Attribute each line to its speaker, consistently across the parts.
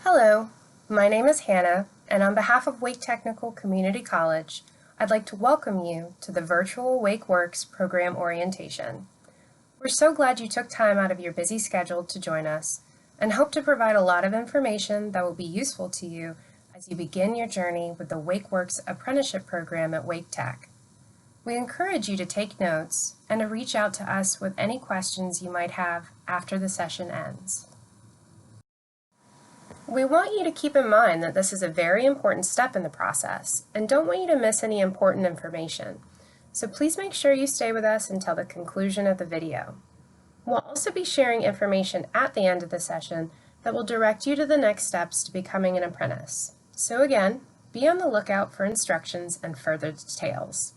Speaker 1: Hello, my name is Hannah, and on behalf of Wake Technical Community College, I'd like to welcome you to the virtual WakeWorks program orientation. We're so glad you took time out of your busy schedule to join us and hope to provide a lot of information that will be useful to you as you begin your journey with the WakeWorks apprenticeship program at Wake Tech. We encourage you to take notes and to reach out to us with any questions you might have after the session ends. We want you to keep in mind that this is a very important step in the process and don't want you to miss any important information. So please make sure you stay with us until the conclusion of the video. We'll also be sharing information at the end of the session that will direct you to the next steps to becoming an apprentice. So again, be on the lookout for instructions and further details.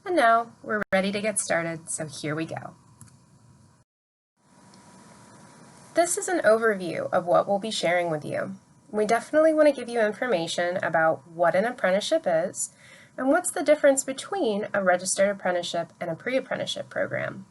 Speaker 1: And now we're ready to get started, so here we go. This is an overview of what we'll be sharing with you. We definitely want to give you information about what an apprenticeship is and what's the difference between a registered apprenticeship and a pre-apprenticeship program.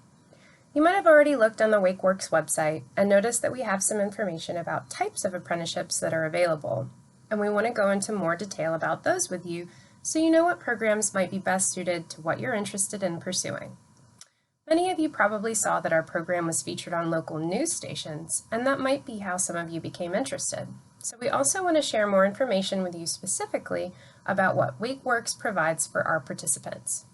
Speaker 1: You might have already looked on the WakeWorks website and noticed that we have some information about types of apprenticeships that are available, and we want to go into more detail about those with you so you know what programs might be best suited to what you're interested in pursuing. Many of you probably saw that our program was featured on local news stations, and that might be how some of you became interested. So we also want to share more information with you specifically about what WakeWorks provides for our participants.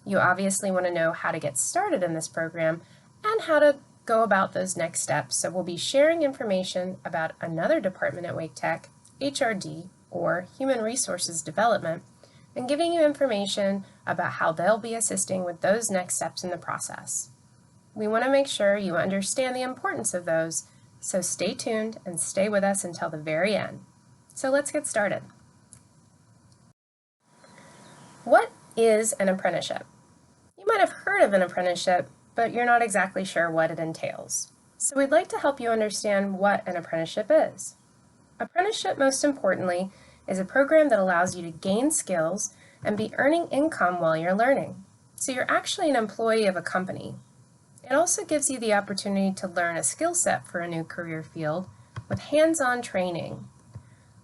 Speaker 1: You obviously want to know how to get started in this program and how to go about those next steps, so we'll be sharing information about another department at Wake Tech, HRD, or Human Resources Development, and giving you information about how they'll be assisting with those next steps in the process. We want to make sure you understand the importance of those, so stay tuned and stay with us until the very end. So let's get started. What is an apprenticeship? You might have heard of an apprenticeship, but you're not exactly sure what it entails. So we'd like to help you understand what an apprenticeship is. Apprenticeship, most importantly, is a program that allows you to gain skills and be earning income while you're learning. So you're actually an employee of a company. It also gives you the opportunity to learn a skill set for a new career field with hands-on training.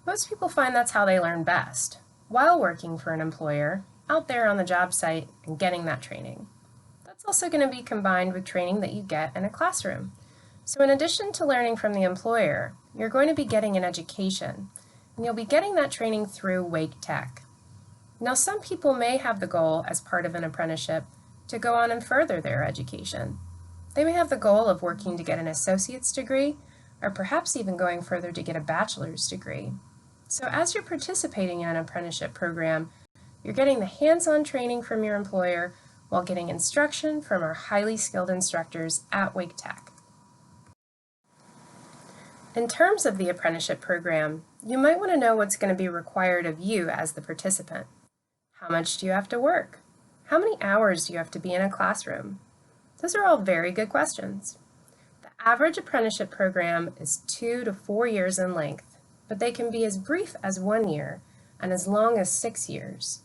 Speaker 1: Most people find that's how they learn best, while working for an employer, out there on the job site and getting that training. That's also going to be combined with training that you get in a classroom. So in addition to learning from the employer, you're going to be getting an education, and you'll be getting that training through Wake Tech. Now, some people may have the goal as part of an apprenticeship to go on and further their education. They may have the goal of working to get an associate's degree, or perhaps even going further to get a bachelor's degree. So as you're participating in an apprenticeship program, you're getting the hands-on training from your employer while getting instruction from our highly skilled instructors at Wake Tech. In terms of the apprenticeship program, you might want to know what's going to be required of you as the participant. How much do you have to work? How many hours do you have to be in a classroom? Those are all very good questions. The average apprenticeship program is 2 to 4 years in length, but they can be as brief as 1 year and as long as 6 years.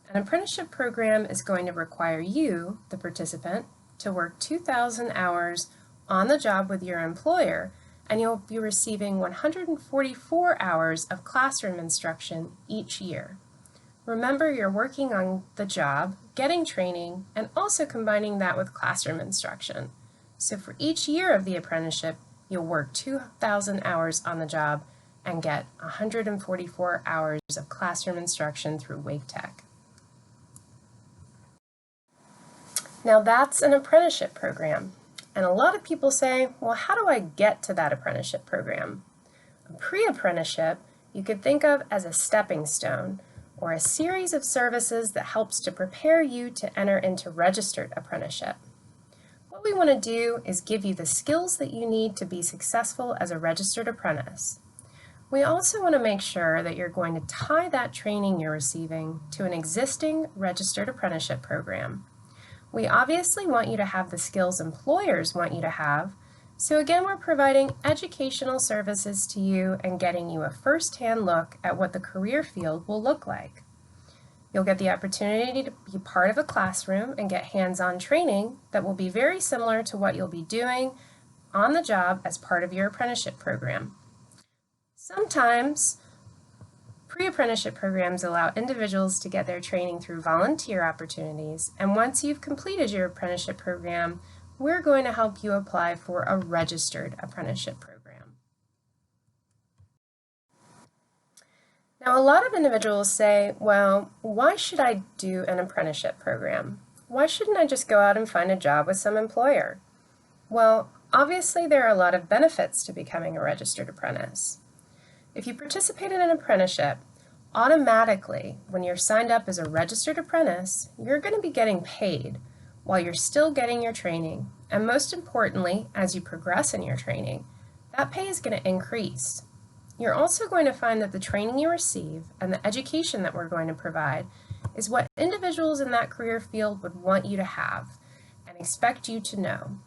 Speaker 1: An apprenticeship program is going to require you, the participant, to work 2,000 hours on the job with your employer, and you'll be receiving 144 hours of classroom instruction each year. Remember, you're working on the job, getting training, and also combining that with classroom instruction. So for each year of the apprenticeship, you'll work 2,000 hours on the job and get 144 hours of classroom instruction through Wake Tech. Now that's an apprenticeship program. And a lot of people say, well, how do I get to that apprenticeship program? A pre-apprenticeship you could think of as a stepping stone or a series of services that helps to prepare you to enter into registered apprenticeship. What we want to do is give you the skills that you need to be successful as a registered apprentice. We also want to make sure that you're going to tie that training you're receiving to an existing registered apprenticeship program. We obviously want you to have the skills employers want you to have, so again, we're providing educational services to you and getting you a first-hand look at what the career field will look like. You'll get the opportunity to be part of a classroom and get hands-on training that will be very similar to what you'll be doing on the job as part of your apprenticeship program. Sometimes pre-apprenticeship programs allow individuals to get their training through volunteer opportunities, and once you've completed your apprenticeship program, we're going to help you apply for a registered apprenticeship program. Now, a lot of individuals say, well, why should I do an apprenticeship program? Why shouldn't I just go out and find a job with some employer? Well, obviously there are a lot of benefits to becoming a registered apprentice. If you participate in an apprenticeship, automatically, when you're signed up as a registered apprentice, you're going to be getting paid while you're still getting your training. And most importantly, as you progress in your training, that pay is going to increase. You're also going to find that the training you receive and the education that we're going to provide is what individuals in that career field would want you to have and expect you to know.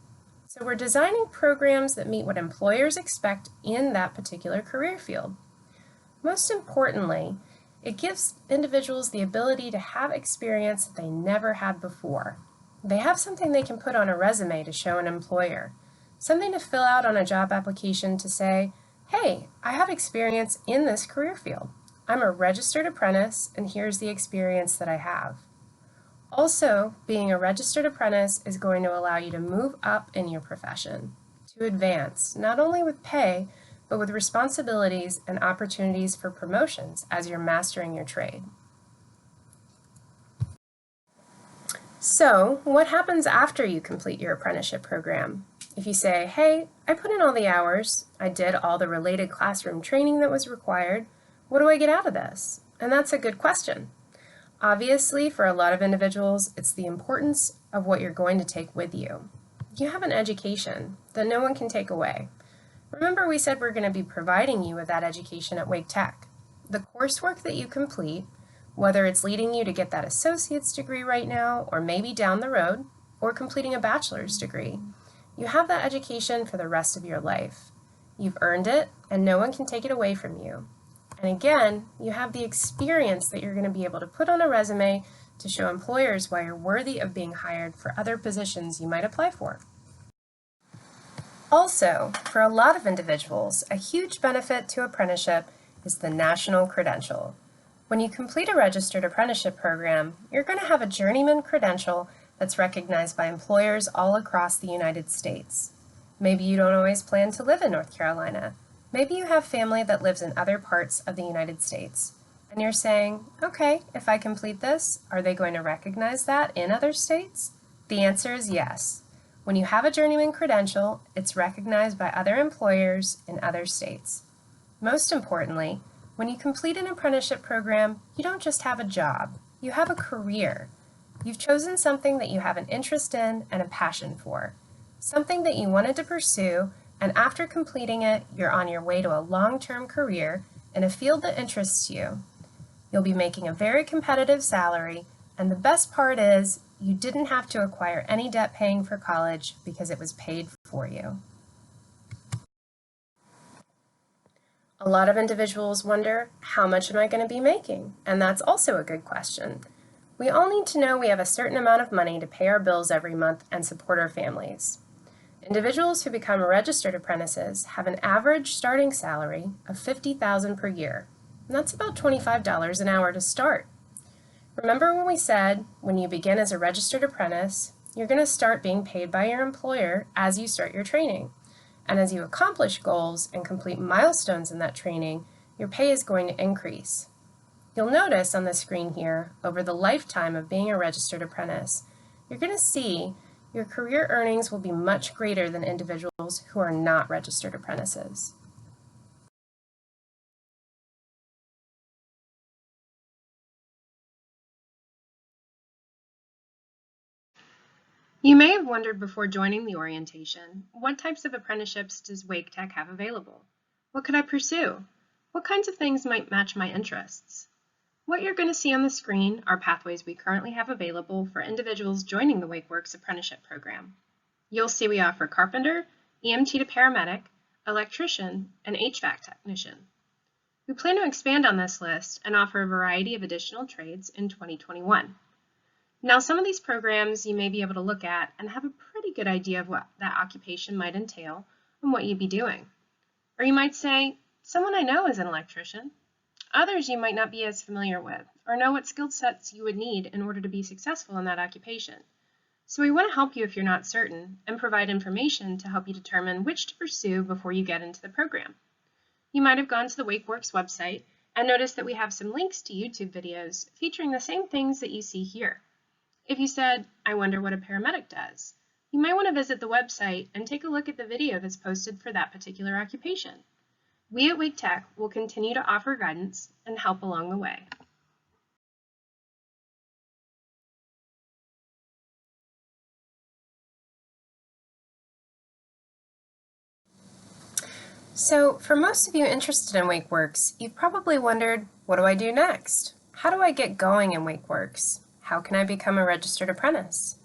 Speaker 1: So we're designing programs that meet what employers expect in that particular career field. Most importantly, it gives individuals the ability to have experience that they never had before. They have something they can put on a resume to show an employer, something to fill out on a job application to say, hey, I have experience in this career field. I'm a registered apprentice, and here's the experience that I have. Also, being a registered apprentice is going to allow you to move up in your profession, to advance, not only with pay, but with responsibilities and opportunities for promotions as you're mastering your trade. So, what happens after you complete your apprenticeship program? If you say, hey, I put in all the hours, I did all the related classroom training that was required, what do I get out of this? And that's a good question. Obviously, for a lot of individuals, it's the importance of what you're going to take with you. You have an education that no one can take away. Remember, we said we're going to be providing you with that education at Wake Tech. The coursework that you complete, whether it's leading you to get that associate's degree right now, or maybe down the road, or completing a bachelor's degree, you have that education for the rest of your life. You've earned it, and no one can take it away from you. And again, you have the experience that you're going to be able to put on a resume to show employers why you're worthy of being hired for other positions you might apply for. Also, for a lot of individuals, a huge benefit to apprenticeship is the national credential. When you complete a registered apprenticeship program, you're going to have a journeyman credential that's recognized by employers all across the United States. Maybe you don't always plan to live in North Carolina. Maybe you have family that lives in other parts of the United States, and you're saying, okay, if I complete this, are they going to recognize that in other states? The answer is yes. When you have a journeyman credential, it's recognized by other employers in other states. Most importantly, when you complete an apprenticeship program, you don't just have a job, you have a career. You've chosen something that you have an interest in and a passion for, something that you wanted to pursue, and after completing it, you're on your way to a long-term career in a field that interests you. You'll be making a very competitive salary, and the best part is you didn't have to acquire any debt paying for college because it was paid for you. A lot of individuals wonder, how much am I going to be making? And that's also a good question. We all need to know we have a certain amount of money to pay our bills every month and support our families. Individuals who become registered apprentices have an average starting salary of $50,000 per year, and that's about $25 an hour to start. Remember when we said when you begin as a registered apprentice, you're going to start being paid by your employer as you start your training. And as you accomplish goals and complete milestones in that training, your pay is going to increase. You'll notice on the screen here, over the lifetime of being a registered apprentice, you're going to see your career earnings will be much greater than individuals who are not registered apprentices. You may have wondered before joining the orientation, what types of apprenticeships does Wake Tech have available? What could I pursue? What kinds of things might match my interests? What you're going to see on the screen are pathways we currently have available for individuals joining the WakeWorks apprenticeship program. You'll see we offer carpenter, EMT to paramedic, electrician, and HVAC technician. We plan to expand on this list and offer a variety of additional trades in 2021. Now, some of these programs you may be able to look at and have a pretty good idea of what that occupation might entail and what you'd be doing. Or you might say, Someone I know is an electrician. Others you might not be as familiar with or know what skill sets you would need in order to be successful in that occupation. So we want to help you if you're not certain and provide information to help you determine which to pursue before you get into the program. You might have gone to the WakeWorks website and noticed that we have some links to YouTube videos featuring the same things that you see here. If you said, "I wonder what a paramedic does," you might want to visit the website and take a look at the video that's posted for that particular occupation. We at Wake Tech will continue to offer guidance and help along the way. So, for most of you interested in WakeWorks, you've probably wondered, what do I do next? How do I get going in WakeWorks? How can I become a registered apprentice?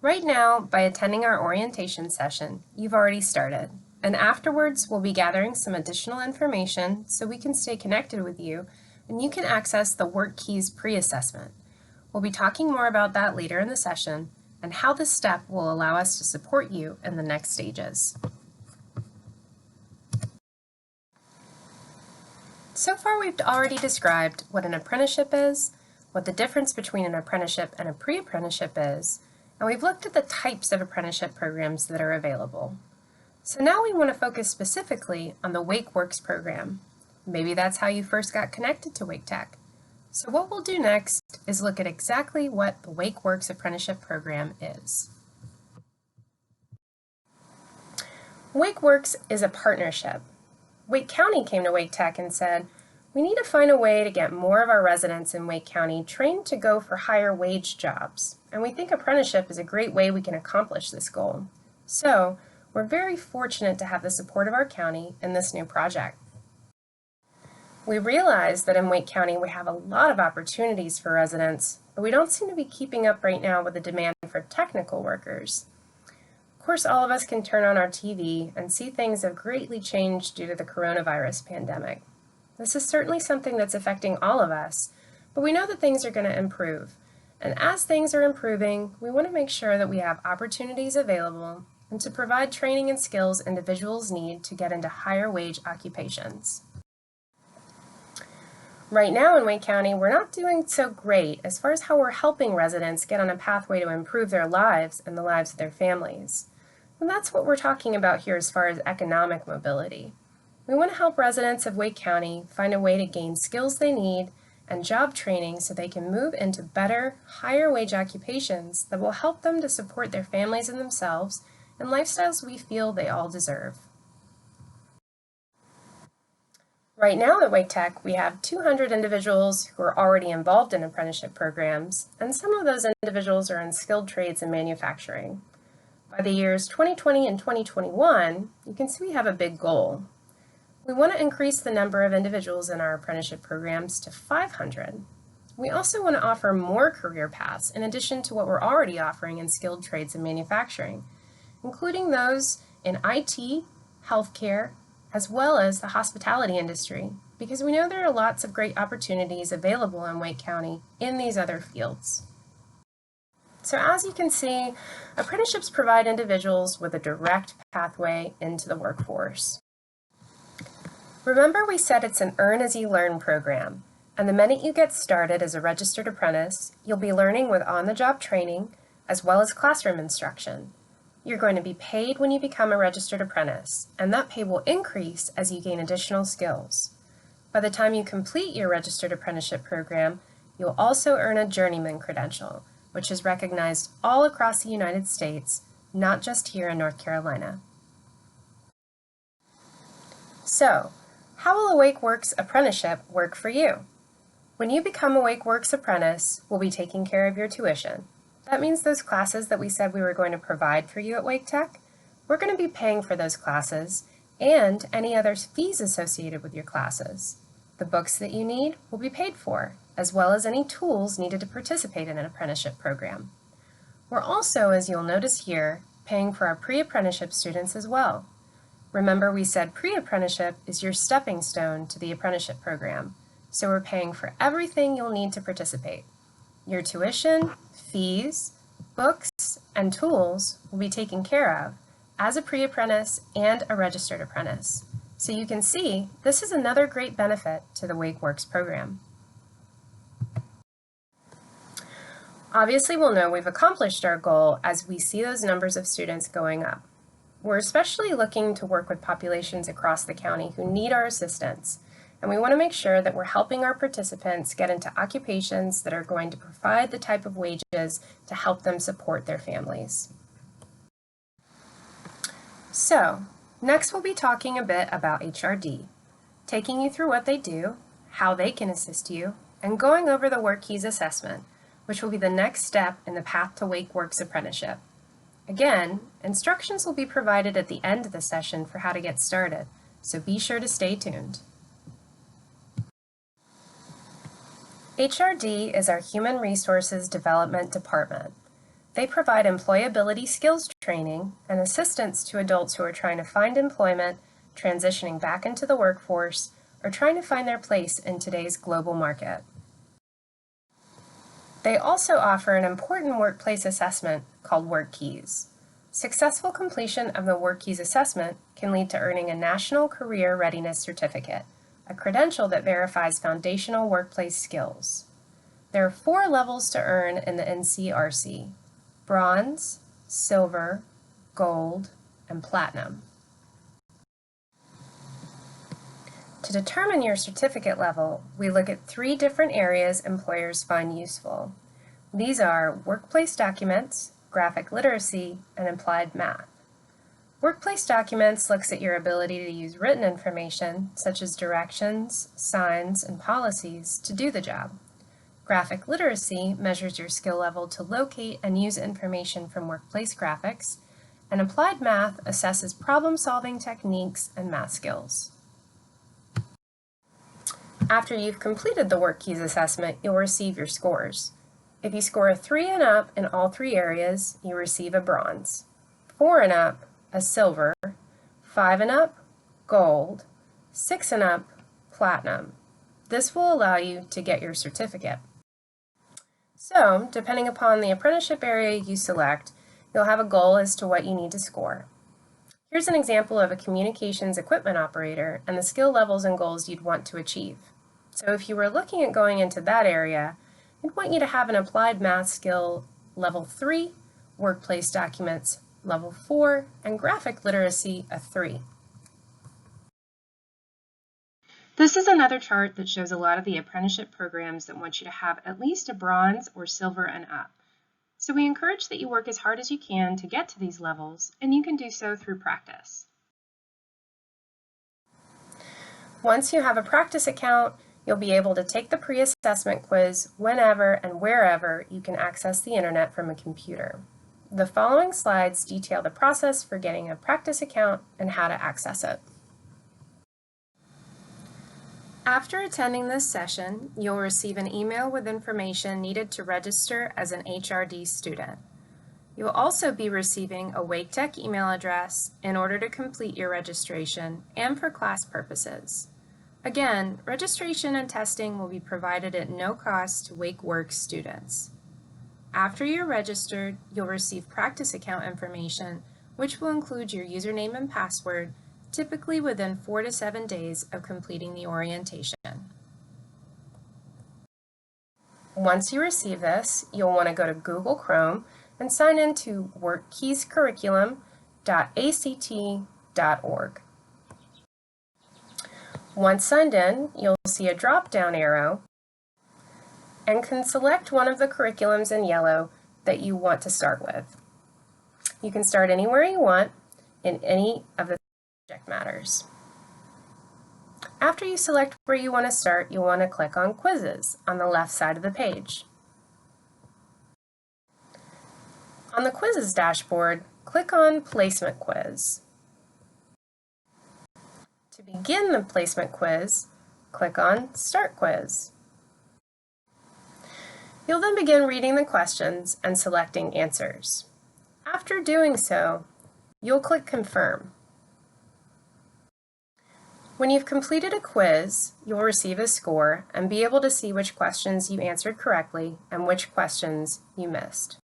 Speaker 1: Right now, by attending our orientation session, you've already started. And afterwards, we'll be gathering some additional information so we can stay connected with you and you can access the WorkKeys pre-assessment. We'll be talking more about that later in the session and how this step will allow us to support you in the next stages. So far, we've already described what an apprenticeship is, what the difference between an apprenticeship and a pre-apprenticeship is, and we've looked at the types of apprenticeship programs that are available. So now we want to focus specifically on the WakeWorks program. Maybe that's how you first got connected to Wake Tech. So what we'll do next is look at exactly what the WakeWorks apprenticeship program is. WakeWorks is a partnership. Wake County came to Wake Tech and said, we need to find a way to get more of our residents in Wake County trained to go for higher wage jobs, and we think apprenticeship is a great way we can accomplish this goal. So, we're very fortunate to have the support of our county in this new project. We realize that in Wake County we have a lot of opportunities for residents, but we don't seem to be keeping up right now with the demand for technical workers. Of course, all of us can turn on our TV and see things have greatly changed due to the coronavirus pandemic. This is certainly something that's affecting all of us, but we know that things are going to improve. And as things are improving, we want to make sure that we have opportunities available and to provide training and skills individuals need to get into higher wage occupations. Right now in Wake County, we're not doing so great as far as how we're helping residents get on a pathway to improve their lives and the lives of their families. And that's what we're talking about here as far as economic mobility. We want to help residents of Wake County find a way to gain skills they need and job training so they can move into better, higher wage occupations that will help them to support their families and themselves in lifestyles we feel they all deserve. Right now at Wake Tech, we have 200 individuals who are already involved in apprenticeship programs, and some of those individuals are in skilled trades and manufacturing. By the years 2020 and 2021, you can see we have a big goal. We want to increase the number of individuals in our apprenticeship programs to 500. We also want to offer more career paths in addition to what we're already offering in skilled trades and manufacturing, including those in IT, healthcare, as well as the hospitality industry, because we know there are lots of great opportunities available in Wake County in these other fields. So as you can see, apprenticeships provide individuals with a direct pathway into the workforce. Remember we said it's an earn as you learn program, and the minute you get started as a registered apprentice, you'll be learning with on-the-job training as well as classroom instruction. You're going to be paid when you become a registered apprentice, and that pay will increase as you gain additional skills. By the time you complete your registered apprenticeship program, you'll also earn a journeyman credential, which is recognized all across the United States, not just here in North Carolina. So, how will a WakeWorks apprenticeship work for you? When you become a WakeWorks apprentice, we'll be taking care of your tuition. That means those classes that we said we were going to provide for you at Wake Tech, we're going to be paying for those classes and any other fees associated with your classes. The books that you need will be paid for, as well as any tools needed to participate in an apprenticeship program. We're also, as you'll notice here, paying for our pre-apprenticeship students as well. Remember we said pre-apprenticeship is your stepping stone to the apprenticeship program, so we're paying for everything you'll need to participate. Your tuition, fees, books, and tools will be taken care of as a pre-apprentice and a registered apprentice. So you can see this is another great benefit to the WakeWorks program. Obviously, we'll know we've accomplished our goal as we see those numbers of students going up. We're especially looking to work with populations across the county who need our assistance, and we want to make sure that we're helping our participants get into occupations that are going to provide the type of wages to help them support their families. So, next we'll be talking a bit about HRD, taking you through what they do, how they can assist you, and going over the WorkKeys assessment, which will be the next step in the path to WakeWorks apprenticeship. Again, instructions will be provided at the end of the session for how to get started, so be sure to stay tuned. HRD is our Human Resources Development Department. They provide employability skills training and assistance to adults who are trying to find employment, transitioning back into the workforce, or trying to find their place in today's global market. They also offer an important workplace assessment called WorkKeys. Successful completion of the WorkKeys assessment can lead to earning a National Career Readiness Certificate, a credential that verifies foundational workplace skills. There are 4 levels to earn in the NCRC: Bronze, Silver, Gold, and Platinum. To determine your certificate level, we look at 3 different areas employers find useful. These are workplace documents, graphic literacy, and applied math. Workplace documents looks at your ability to use written information, such as directions, signs, and policies, to do the job. Graphic literacy measures your skill level to locate and use information from workplace graphics, and applied math assesses problem-solving techniques and math skills. After you've completed the WorkKeys assessment, you'll receive your scores. If you score a 3 and up in all 3 areas, you receive a bronze. 4 and up, a silver. 5 and up, gold. 6 and up, platinum. This will allow you to get your certificate. So, depending upon the apprenticeship area you select, you'll have a goal as to what you need to score. Here's an example of a communications equipment operator and the skill levels and goals you'd want to achieve. So if you were looking at going into that area, I'd want you to have an applied math skill level 3, workplace documents level 4, and graphic literacy a 3. This is another chart that shows a lot of the apprenticeship programs that want you to have at least a bronze or silver and up. So we encourage that you work as hard as you can to get to these levels, and you can do so through practice. Once you have a practice account, you'll be able to take the pre-assessment quiz whenever and wherever you can access the internet from a computer. The following slides detail the process for getting a practice account and how to access it. After attending this session, you'll receive an email with information needed to register as an HRD student. You'll also be receiving a WakeTech email address in order to complete your registration and for class purposes. Again, registration and testing will be provided at no cost to WakeWorks students. After you're registered, you'll receive practice account information, which will include your username and password, typically within 4 to 7 days of completing the orientation. Once you receive this, you'll want to go to Google Chrome and sign in to workkeyscurriculum.act.org. Once signed in, you'll see a drop-down arrow and can select one of the curriculums in yellow that you want to start with. You can start anywhere you want in any of the subject matters. After you select where you want to start, you'll want to click on Quizzes on the left side of the page. On the Quizzes dashboard, click on Placement Quiz. To begin the placement quiz, click on Start Quiz. You'll then begin reading the questions and selecting answers. After doing so, you'll click Confirm. When you've completed a quiz, you'll receive a score and be able to see which questions you answered correctly and which questions you missed.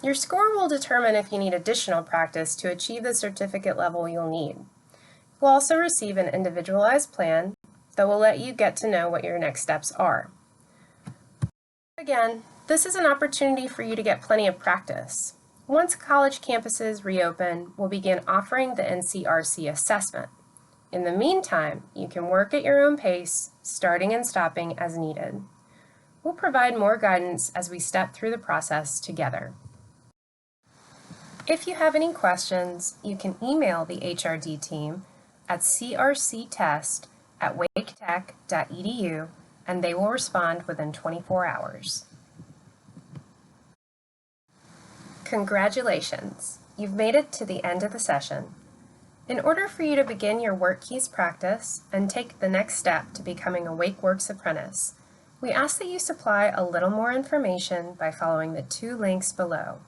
Speaker 1: Your score will determine if you need additional practice to achieve the certificate level you'll need. We'll also receive an individualized plan that will let you get to know what your next steps are. Again, this is an opportunity for you to get plenty of practice. Once college campuses reopen, we'll begin offering the NCRC assessment. In the meantime, you can work at your own pace, starting and stopping as needed. We'll provide more guidance as we step through the process together. If you have any questions, you can email the HRD team at crctest@waketech.edu and they will respond within 24 hours. Congratulations! You've made it to the end of the session. In order for you to begin your WorkKeys practice and take the next step to becoming a WakeWorks apprentice, we ask that you supply a little more information by following the 2 links below.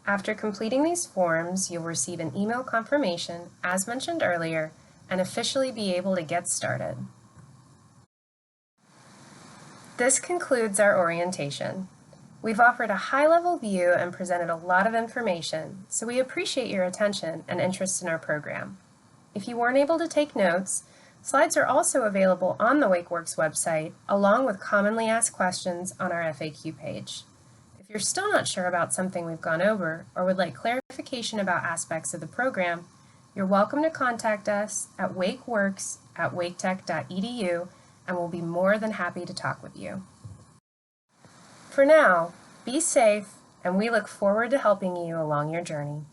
Speaker 1: After completing these forms, you'll receive an email confirmation, as mentioned earlier, and officially be able to get started. This concludes our orientation. We've offered a high-level view and presented a lot of information, so we appreciate your attention and interest in our program. If you weren't able to take notes, slides are also available on the WakeWorks website, along with commonly asked questions on our FAQ page. If you're still not sure about something we've gone over or would like clarification about aspects of the program, you're welcome to contact us at wakeworks@waketech.edu and we'll be more than happy to talk with you. For now, be safe, and we look forward to helping you along your journey.